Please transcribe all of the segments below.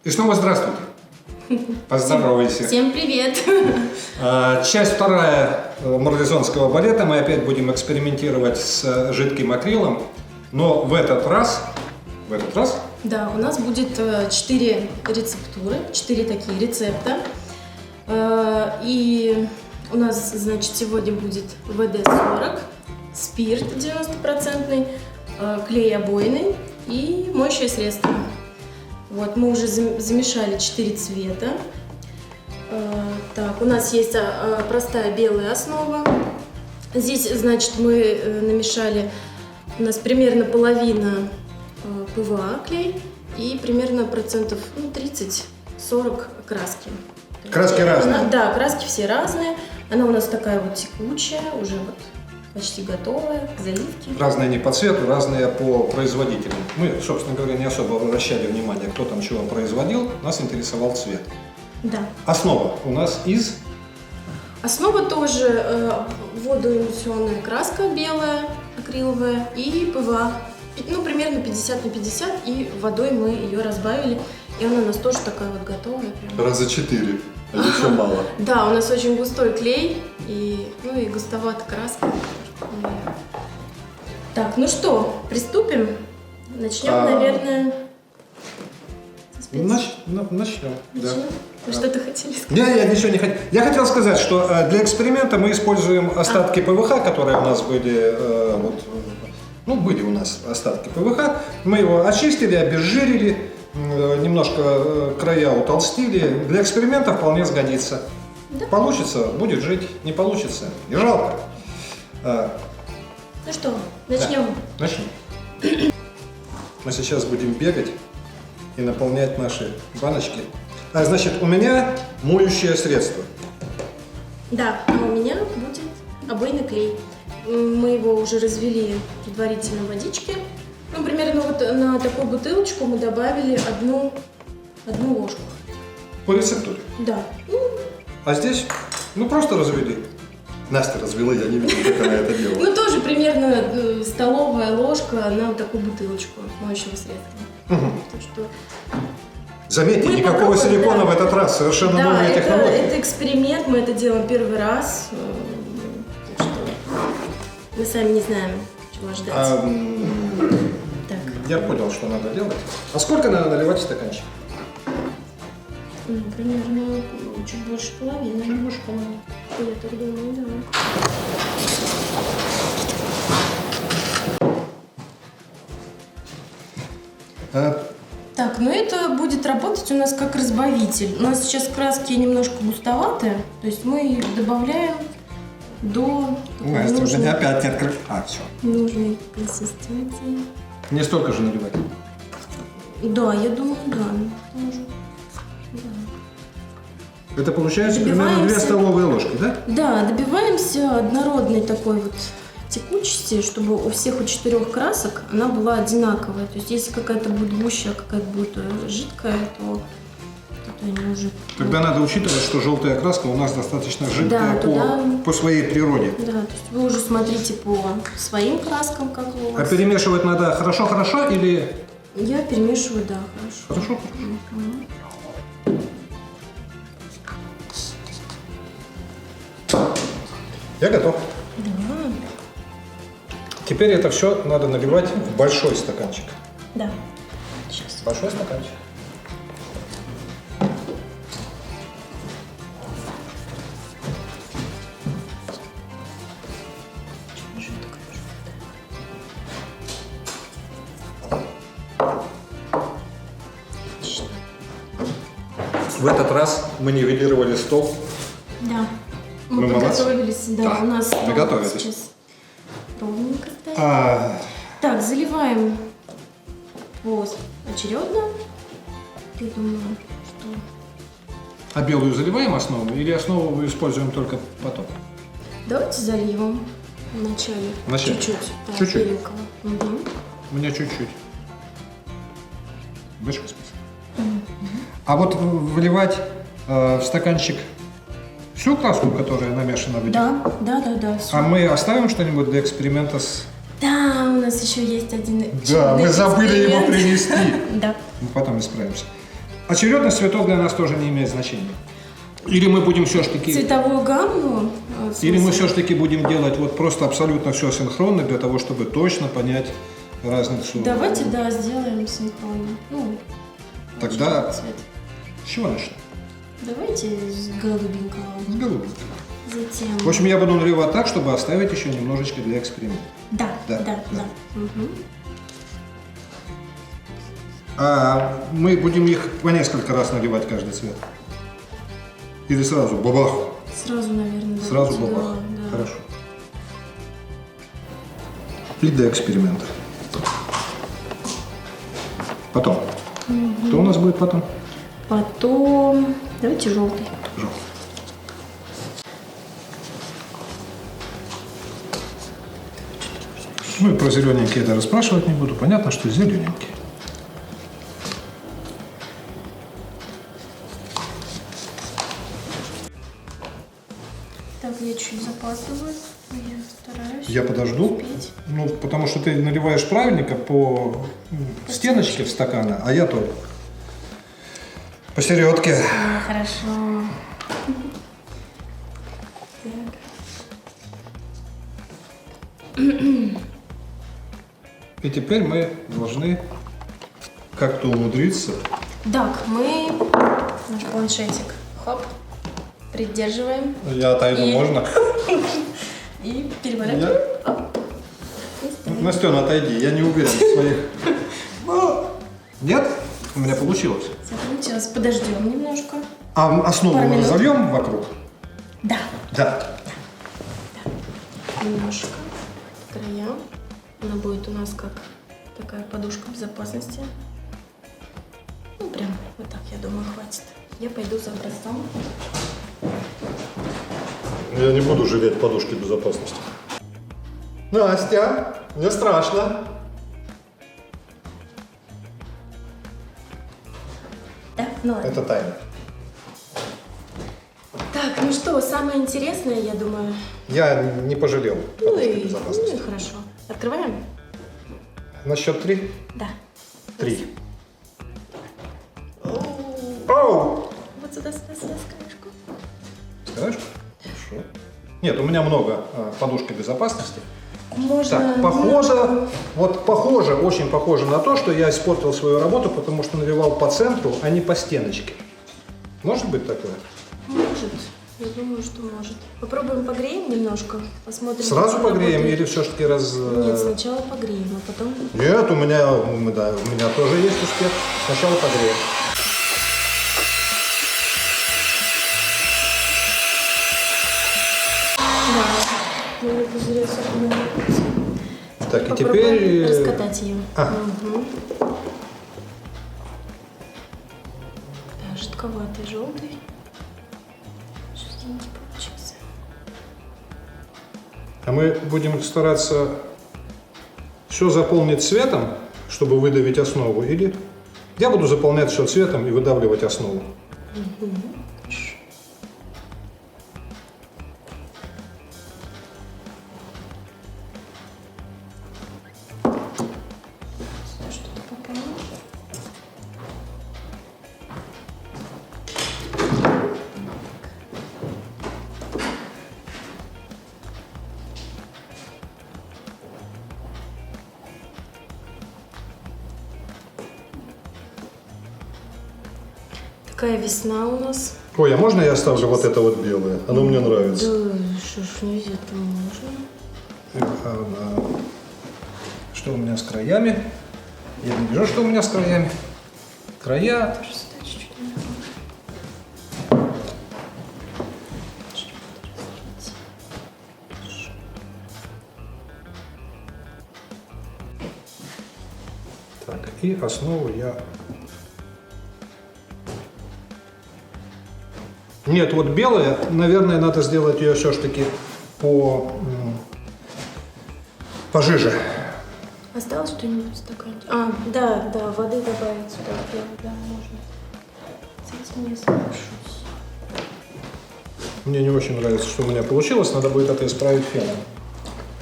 И снова здравствуйте. Поздоровайся. Всем привет. Часть вторая марлезонского балета. Мы опять будем экспериментировать с жидким акрилом. Но в этот раз... Да, у нас будет 4 рецептуры, 4 такие рецепта. И у нас, значит, сегодня будет ВД-40, спирт 90%, клей обойный и моющее средство. Вот, мы уже замешали 4 цвета. Так, у нас есть простая белая основа. Здесь, значит, мы намешали, у нас примерно половина ПВА клей и примерно процентов 30-40 краски. Краски разные? Да, краски все разные. Она у нас такая вот текучая, уже вот почти готовая к заливке. Разные не по цвету, разные по производителям. Мы, собственно говоря, не особо обращали внимание, кто там чего производил. Нас интересовал цвет. Да. Основа у нас из... Основа тоже водоэмульсионная краска белая, акриловая и ПВА. Ну, примерно 50 на 50, и водой мы ее разбавили, и она у нас тоже такая вот готовая. Раза 4, а еще мало. Да, у нас очень густой клей, и густовата краска. Так, ну что, приступим? Начнем, наверное, Начнем. Да. Вы что-то хотели сказать? Я ничего не хотел. Я хотел сказать, что для эксперимента мы используем остатки ПВХ, которые у нас были, были у нас остатки ПВХ. Мы его очистили, обезжирили, немножко края утолстили. Для эксперимента вполне сгодится. Да. Получится, будет жить, не получится, не жалко. Ну что, начнем? Да, начнем. Мы сейчас будем бегать и наполнять наши баночки. Значит, у меня моющее средство. Да, а у меня будет обойный клей. Мы его уже развели предварительно в водичке. Ну, примерно вот на такую бутылочку мы добавили одну ложку. По рецептуре. Да. А здесь, просто развели. Настя развела, я не видел, как она это делала. Ну, тоже примерно столовая ложка на вот такую бутылочку моющего средства. Так что... Заметьте, Мы никакого попробуем, силикона да. в этот раз, совершенно новая технология. Это эксперимент, мы это делаем первый раз. Так что мы сами не знаем, чего ждать. Так. Я понял, что надо делать. А сколько надо наливать в стаканчик? Примерно чуть больше половины. Чуть больше половины. Я так думаю, да. Так, это будет работать у нас как разбавитель. У нас сейчас краски немножко густоватые, то есть мы их добавляем до Настя, нужной, опять не открыть. Все. нужной консистенции. Не столько же наливать. Да, я думаю, да. Тоже. Это получается примерно 2 Добиваемся. столовые ложки, да? Да, добиваемся однородной такой вот текучести, чтобы у всех у 4 красок она была одинаковая. То есть если какая-то будет гущая, какая-то будет жидкая, то они уже... Тогда надо учитывать, что желтая краска у нас достаточно жидкая Да, по своей природе. Да, то есть вы уже смотрите по своим краскам, как у А вас. перемешивать надо хорошо-хорошо или... Я перемешиваю, да, хорошо. Хорошо. Я готов. Да. Теперь это все надо наливать в большой стаканчик. Да. Сейчас. Большой стаканчик. Отлично. В этот раз мы нивелировали стол. Да. Мы Мы молодцы. подготовились, да, у нас мы готовились. сейчас ровненько стоит. Так, заливаем поочередно. Я думаю, что... А белую заливаем основу или основу мы используем только потом? Давайте зальем вначале. Вначале? Чуть-чуть. Да, Чуть-чуть? беленького. Угу. У меня чуть-чуть. Большое спасибо. А вот выливать в стаканчик всю краску, которая намешана в этих? Да. А мы оставим что-нибудь для эксперимента с... Да, у нас еще есть один. Да, мы забыли его эксперимент. принести. Да. Мы потом исправимся. Очередность цветов для нас тоже не имеет значения. Или мы будем все-таки... Цветовую гамму. В Или мы смысле? все-таки будем делать вот просто абсолютно все синхронно для того, чтобы точно понять разницу. Давайте, да, сделаем синхронно. Ну, Тогда цвет. с чего начнем? Давайте с голубенького. С голубенького. Затем... В общем, я буду наливать так, чтобы оставить еще немножечко для эксперимента. Да, Да, да, да. да. Мгм. А мы будем их по несколько раз наливать каждый цвет? Или сразу бабах? Сразу, наверное, Сразу давайте, бабах. да. Хорошо. И для эксперимента. Потом. Кто у нас будет потом? Потом... Давайте желтый. Желтый. Ну и про зелененький я даже спрашивать не буду. Понятно, что зелененький. Так, я чуть запаздываю. Я стараюсь. Я подожду. успеть. Ну, потому что ты наливаешь правильненько по стеночке в стакана, а я то посередке. А, хорошо. Так. И теперь мы должны как-то умудриться. Так, мы наш планшетик. Хоп. Придерживаем. Я отойду, И- можно? И переворачиваем. Настена, отойди, я не уверен в своих. Нет? У меня получилось. Всё получилось. Подождем немножко. А основу Пару мы минут. разольем вокруг? Да. Да. Немножко. Края. Она будет у нас как такая подушка безопасности. Ну, прям вот так, я думаю, хватит. Я пойду за образцом. Я не буду жалеть подушки безопасности. Настя, мне страшно. Да? Ну ладно. Это тайна. Так, ну что, самое интересное, я думаю. Я не пожалел Ну подушки и безопасности. хорошо. Открываем? На счет 3? Да. 3. Оу! Вот сюда, сюда, сюда, с краешку. Скажешь? Хорошо. Нет, у меня много подушки безопасности. Можно... Так, похоже, вот похоже, очень похоже на то, что я испортил свою работу, потому что наливал по центру, а не по стеночке. Может быть такое? Может. Я думаю, что может. Попробуем погреем немножко. Посмотрим. Сразу как погреем работает. или все-таки раз... Нет, сначала погреем, а потом... Нет, у меня тоже есть успех. Сначала погреем. Да. Надо пузыря сухого. Так, и Попробуем теперь... раскатать ее. А. Угу. Да, жидковатый желтый. Что-то не получился. А мы будем стараться все заполнить цветом, чтобы выдавить основу, или я буду заполнять все цветом и выдавливать основу. Сюда что-то попало. Такая весна у нас. Ой, а можно я оставлю вот это вот белое? Оно мне нравится. Да, что ж, нельзя-то можно. Что у меня с краями? Я не вижу, что у меня с краями. Края. Тоже сюда чуть-чуть наверх. Чуть разрезать. Так, и основу я... Нет, вот белая, наверное, надо сделать ее все-таки пожиже. Осталось что-нибудь в стаканчике? А, да, да, воды добавить сюда. Да, можно. С этим я соглашусь. Мне не очень нравится, что у меня получилось, надо будет это исправить феном.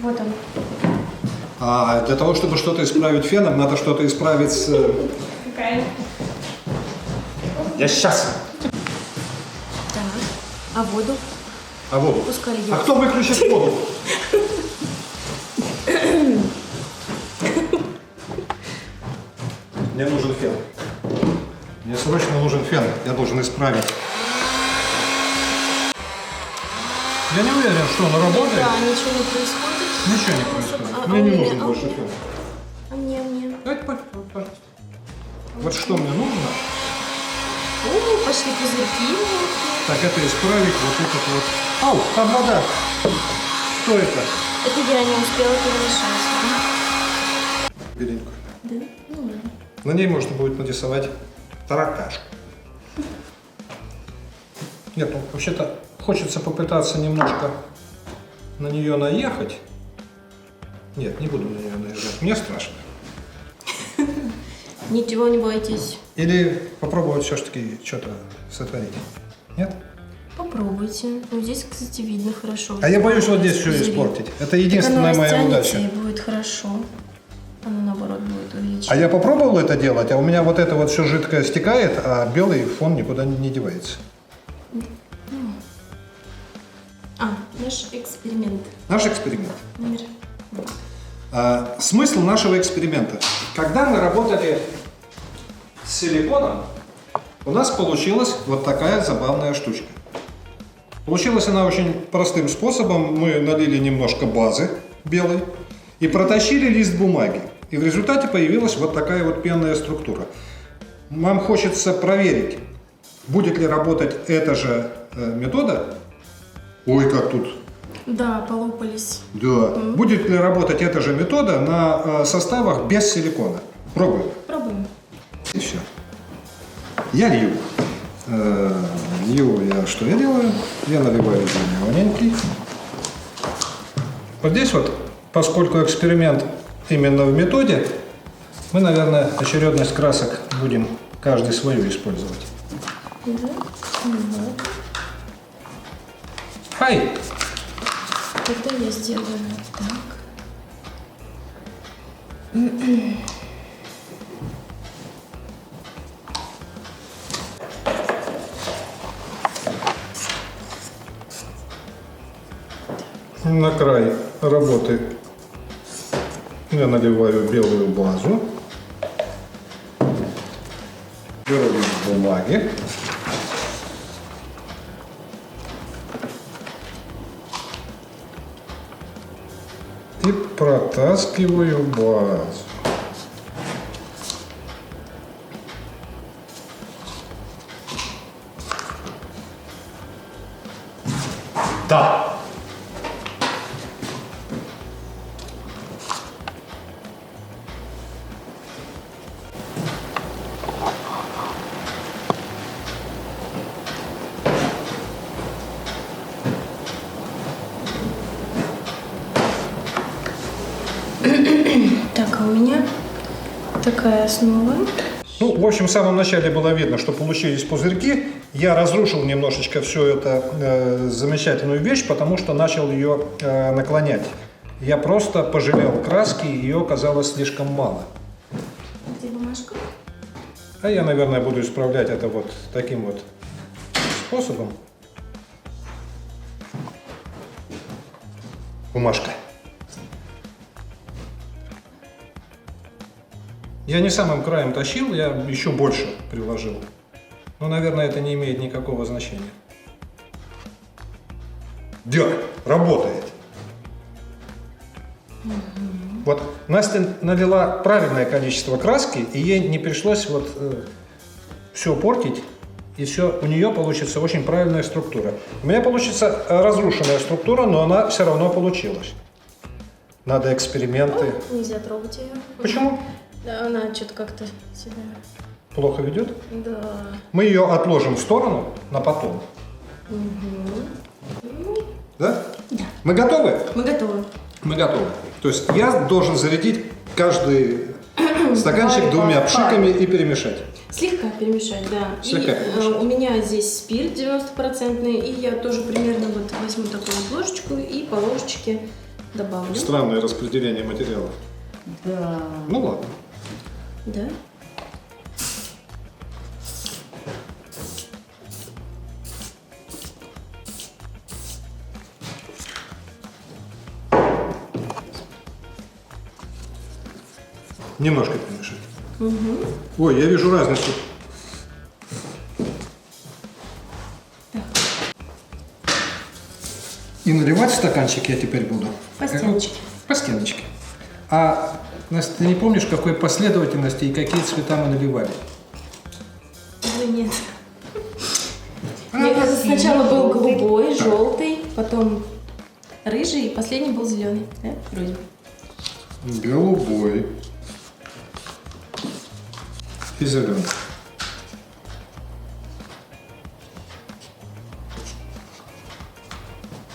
Вот он. А для того, чтобы что-то исправить феном, надо что-то исправить с... Какая? Я сейчас. Так. А воду? А воду? Пускай А я. кто выключит воду? Мне нужен фен. Мне срочно нужен фен. Я должен исправить. Я не уверен, что он работает. Да, ничего не происходит. Ничего не происходит. А Мне у не меня- нужен а у больше меня? фен. А мне? Давайте, пожалуйста. Вот что мне нужно, О, пошли пузырьки. так это исправить вот этот вот. Ау, там вода. Что это? Это я не успела перемешать. Беленькую. Да? Ну ладно. На ней можно будет нарисовать таракашку. Нет, ну вообще-то хочется попытаться немножко на нее наехать. Нет, не буду на нее наезжать. Мне страшно. Ничего не бойтесь. Или попробовать все-таки что-то сотворить. Нет? Попробуйте. Ну, здесь, кстати, видно хорошо. А я боюсь вот здесь все Пузыри. испортить. Это единственная моя Так удача. оно растянется, и будет хорошо. Оно, наоборот, будет увеличено. А я попробовал это делать, а у меня вот это вот все жидкое стекает, а белый фон никуда не девается. Наш эксперимент. Наш эксперимент. Номер. Смысл нашего эксперимента. Когда мы работали с силиконом, у нас получилась вот такая забавная штучка. Получилась она очень простым способом. Мы налили немножко базы белой и протащили лист бумаги. И в результате появилась вот такая вот пенная структура. Нам хочется проверить, будет ли работать эта же метода. Ой, как тут. Да, полопались. Да. Будет ли работать эта же метода на составах без силикона? Пробуем. Пробуем. И все. Я лью. Лью я что я делаю? Я наливаю зелененький. Вот здесь вот, поскольку эксперимент именно в методе, мы, наверное, очередность красок будем каждый свою использовать. Да. Хай! Тогда я сделаю вот так. На край работы я наливаю белую базу. Беру лист бумаги. И протаскиваю базу. Да. Так, а у меня такая основа. Ну, в общем, в самом начале было видно, что получились пузырьки. Я разрушил немножечко всю эту замечательную вещь, потому что начал ее наклонять. Я просто пожалел краски, ее оказалось слишком мало. Где бумажка? А я, наверное, буду исправлять это вот таким вот способом. Бумажка. Я не самым краем тащил, я еще больше приложил. Но, наверное, это не имеет никакого значения. Да, работает. Вот Настя налила правильное количество краски, и ей не пришлось вот все портить, и все, у нее получится очень правильная структура. У меня получится разрушенная структура, но она все равно получилась. Надо эксперименты. Нельзя трогать ее. Почему? Да, она что-то как-то себя... Плохо ведет? Да. Мы ее отложим в сторону на потом. Да? Да. Мы готовы? Мы готовы. Мы готовы. То есть я должен зарядить каждый стаканчик Давай, двумя папа. пшиками и перемешать. Слегка перемешать, да. Слегка И перемешать. у меня здесь спирт 90%, и я тоже примерно вот возьму такую вот ложечку и по ложечке добавлю. Странное распределение материалов. Да. Ну ладно. Да. Немножко перемешать. Ой, я вижу разницу. И наливать в стаканчик я теперь буду. По стеночке. По стеночке. А, Настя, ты не помнишь, в какой последовательности и какие цвета мы наливали? Или нет? Мне кажется, сначала был голубой, желтый, потом рыжий, и последний был зеленый. Да? Вроде бы. Голубой. И зеленый.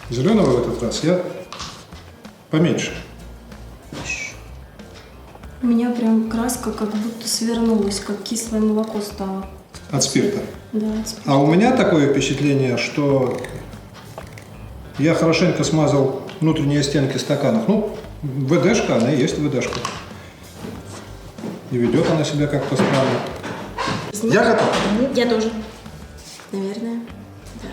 Зеленого в этот раз я поменьше. У меня прям краска как будто свернулась, как кислое молоко стало. От спирта. Да, А у меня такое впечатление, что я хорошенько смазал внутренние стенки стаканов. Ну, ВДшка, она и есть ВДшка. И ведет она себя как-то странно. Я готов. Я тоже. Наверное, да.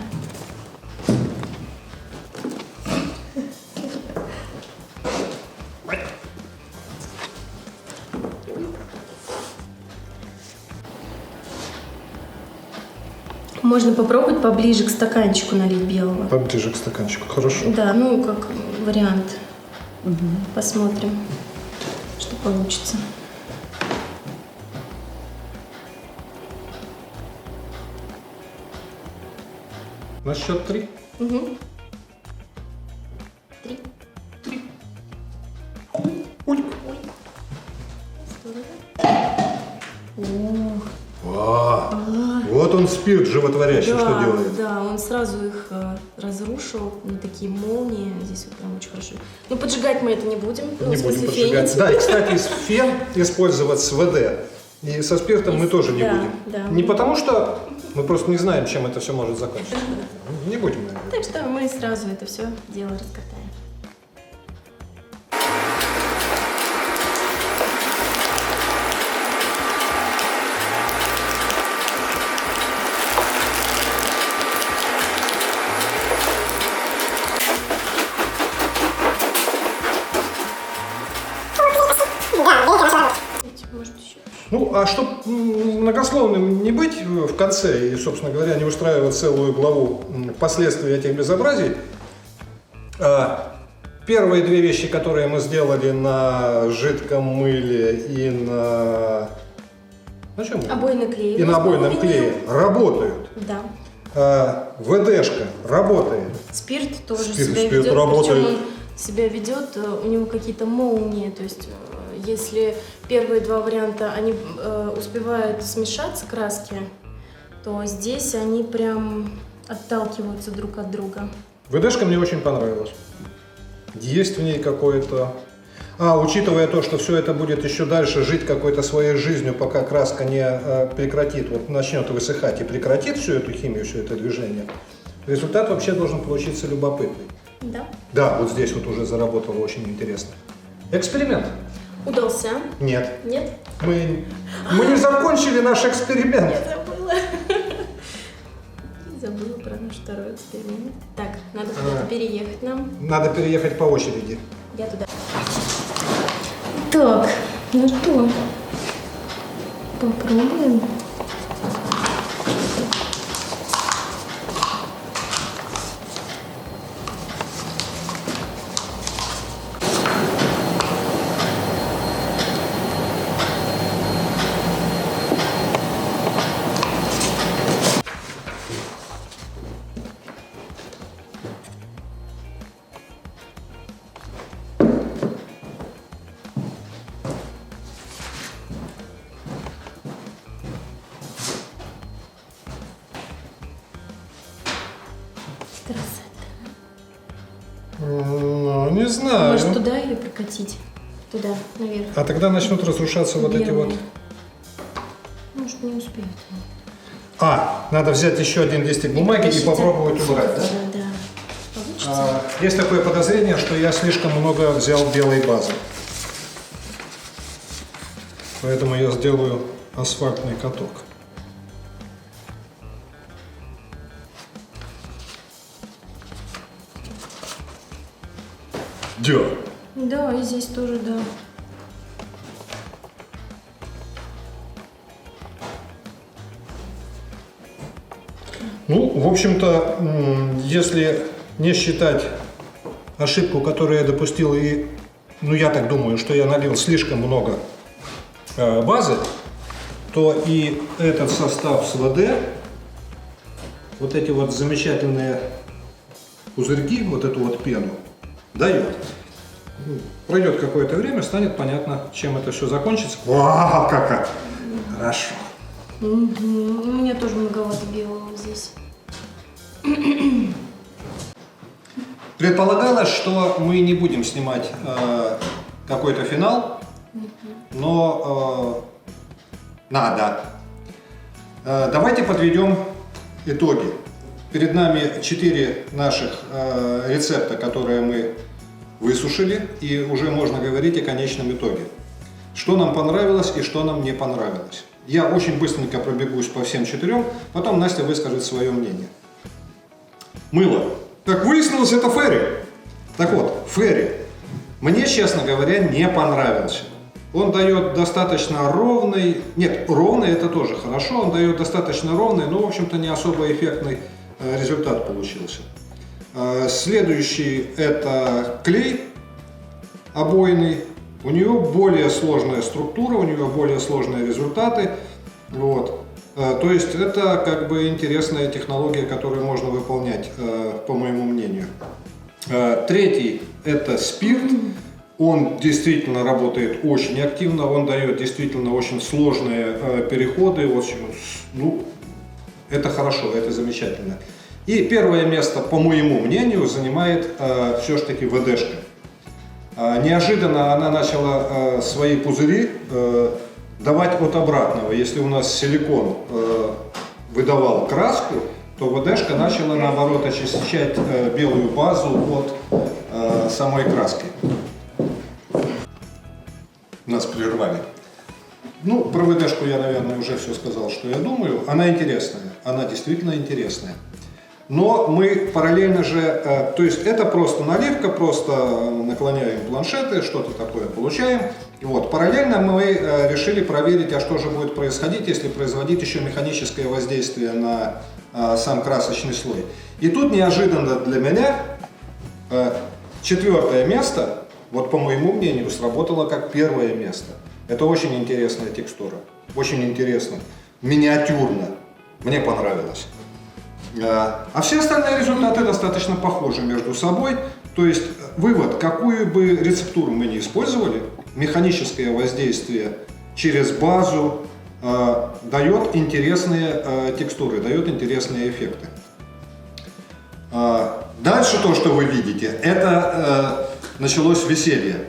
Можно попробовать поближе к стаканчику налить белого. Поближе к стаканчику, хорошо. Да, ну как вариант. Посмотрим, что получится. На счет 3. Угу. 3. Ой. Вот он спирт животворящий, Да, что делает. да, он сразу их разрушил на такие молнии. Здесь вот прям очень хорошо. Ну, поджигать мы это не будем. Ну, Не в будем смысле, поджигать. фенить. Да, и, кстати, фен использовать с ВД. И со спиртом мы тоже не Да, будем. да. Не потому что мы просто не знаем, чем это все может закончиться. Не будем, наверное. Так что мы сразу это все дело раскатаем. Может, еще? Ну, а чтобы многословным не быть в конце и, собственно говоря, не устраивать целую главу последствий этих безобразий, первые две вещи, которые мы сделали на жидком мыле и на... На чем? Обойный клей. И на обойном клее работают. Да. ВДшка работает. Спирт тоже Спирт себя ведет. работает. Причем он себя ведет, у него какие-то молнии. То есть, если первые два варианта, они успевают смешаться, краски, то здесь они прям отталкиваются друг от друга. ВДшка мне очень понравилась. Есть в ней какое-то... учитывая то, что все это будет еще дальше жить какой-то своей жизнью, пока краска не прекратит, вот начнет высыхать и прекратит всю эту химию, все это движение, результат вообще должен получиться любопытный. Да. Да, вот здесь вот уже заработало очень интересно. Эксперимент? Удался? Нет. Нет? Мы не закончили наш эксперимент. Я забыла. Забыла про наш второй эксперимент. Так, надо куда-то переехать нам. Надо переехать по очереди. Я туда. Так, ну что? Попробуем. Ну, не знаю. Может, туда или прокатить? Туда, наверх. А тогда начнут разрушаться вот эти вот... Может, не успеют. Надо взять еще один листик бумаги и попробовать убрать, да? Да, да. Получится? Есть такое подозрение, что я слишком много взял белой базы. Поэтому я сделаю асфальтный каток. Да. Да, и здесь тоже, да. Ну, в общем-то, если не считать ошибку, которую я допустил, и, ну, я так думаю, что я налил слишком много базы, то и этот состав с ВД, вот эти вот замечательные пузырьки, вот эту вот пену, дает. Пройдет какое-то время, станет понятно, чем это все закончится. Вау, как хорошо. У меня тоже многовато белого здесь. Предполагалось, что мы не будем снимать какой-то финал, но надо. Давайте подведем итоги. Перед нами 4 наших рецепта, которые мы высушили, и уже можно говорить о конечном итоге. Что нам понравилось и что нам не понравилось. Я очень быстренько пробегусь по всем 4, потом Настя выскажет свое мнение. Мыло. Как выяснилось, это Ферри. Так вот, Ферри мне, честно говоря, не понравился. Он дает достаточно ровный, нет, ровный это тоже хорошо, он дает достаточно ровный, но, в общем-то, не особо эффектный результат получился. Следующий это клей обойный. У нее более сложная структура, у нее более сложные результаты. Вот. То есть это как бы интересная технология, которую можно выполнять, по моему мнению. Третий это спирт. Он действительно работает очень активно, он дает действительно очень сложные переходы. В общем, ну, это хорошо, это замечательно. И первое место, по моему мнению, занимает все-таки ВДшка. Неожиданно она начала свои пузыри давать от обратного. Если у нас силикон выдавал краску, то ВДшка начала наоборот очищать белую базу от самой краски. Нас прервали. Ну, про ВДшку я, наверное, уже все сказал, что я думаю. Она интересная, она действительно интересная. Но мы параллельно же, то есть это просто наливка, просто наклоняем планшеты, что-то такое получаем. Вот. Параллельно мы решили проверить, а что же будет происходить, если производить еще механическое воздействие на сам красочный слой. И тут неожиданно для меня 4-е место, вот по моему мнению, сработало как 1-е место. Это очень интересная текстура, очень интересно, миниатюрно, мне понравилось. А все остальные результаты достаточно похожи между собой. То есть вывод, какую бы рецептуру мы ни использовали, механическое воздействие через базу дает интересные текстуры, дает интересные эффекты. Дальше то, что вы видите, это началось веселье.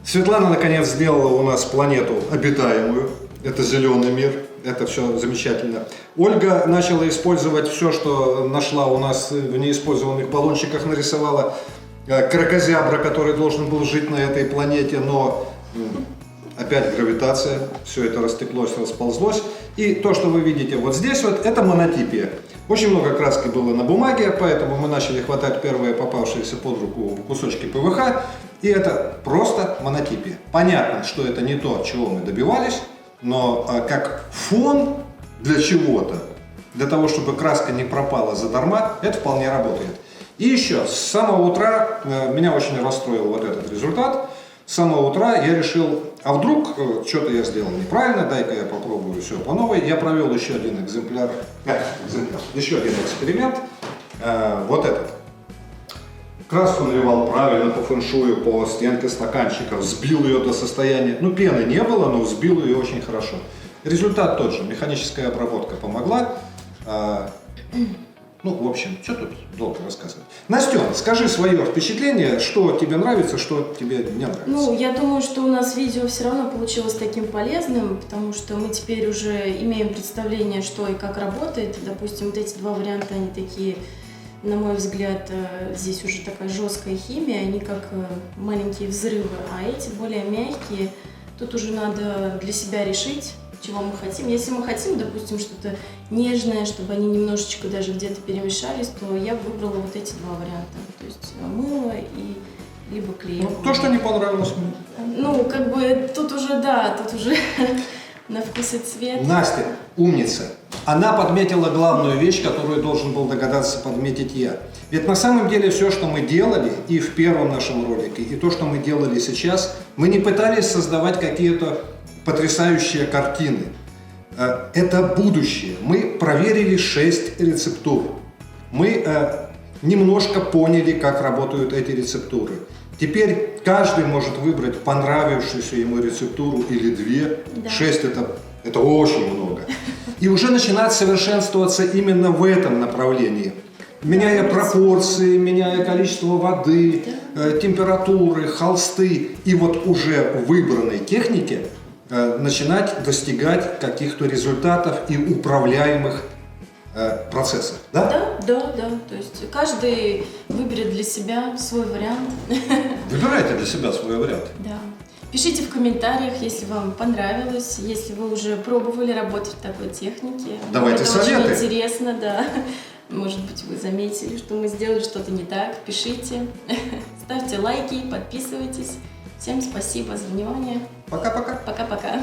Светлана наконец сделала у нас планету обитаемую. Это зеленый мир. Это все замечательно. Ольга начала использовать все, что нашла у нас в неиспользованных баллончиках, нарисовала кракозябра, который должен был жить на этой планете, но опять гравитация, все это растеклось, расползлось. И то, что вы видите вот здесь, вот, это монотипия. Очень много краски было на бумаге, поэтому мы начали хватать первые попавшиеся под руку кусочки ПВХ, и это просто монотипия. Понятно, что это не то, чего мы добивались, но как фон для чего-то, для того, чтобы краска не пропала задарма, это вполне работает. И еще, с самого утра меня очень расстроил вот этот результат. С самого утра я решил, а вдруг что-то я сделал неправильно, дай-ка я попробую все по новой. Я провел еще один еще один эксперимент, вот этот. Краску наливал правильно по фэншую, по стенке стаканчика, взбил ее до состояния, ну пены не было, но взбил ее очень хорошо. Результат тот же, механическая обработка помогла. Ну, в общем, что тут долго рассказывать. Настен, скажи свое впечатление, что тебе нравится, что тебе не нравится. Ну, я думаю, что у нас видео все равно получилось таким полезным, потому что мы теперь уже имеем представление, что и как работает. Допустим, вот эти 2 варианта, они такие, на мой взгляд, здесь уже такая жесткая химия, они как маленькие взрывы, а эти более мягкие. Тут уже надо для себя решить, чего мы хотим. Если мы хотим, допустим, что-то нежное, чтобы они немножечко даже где-то перемешались, то я бы выбрала вот эти 2 варианта. То есть мыло и либо клей. Ну, то, что не понравилось мне. Ну, как бы тут уже, да, тут уже на вкус и цвет. Настя, умница. Она подметила главную вещь, которую должен был догадаться подметить я. Ведь на самом деле все, что мы делали и в первом нашем ролике, и то, что мы делали сейчас, мы не пытались создавать какие-то потрясающие картины. Это будущее. Мы проверили 6 рецептур. Мы немножко поняли, как работают эти рецептуры. Теперь каждый может выбрать понравившуюся ему рецептуру или 2. Да. 6 это очень много. И уже начинать совершенствоваться именно в этом направлении. Меняя пропорции, меняя количество воды, температуры, холсты. И вот уже в выбранной технике начинать достигать каких-то результатов и управляемых процессов. Да? Да. То есть каждый выберет для себя свой вариант. Выбирайте для себя свой вариант. Да. Пишите в комментариях, если вам понравилось, если вы уже пробовали работать в такой технике. Давайте Это советы. очень интересно, да. Может быть, вы заметили, что мы сделали что-то не так. Пишите, ставьте лайки, подписывайтесь. Всем спасибо за внимание. Пока-пока. Пока-пока.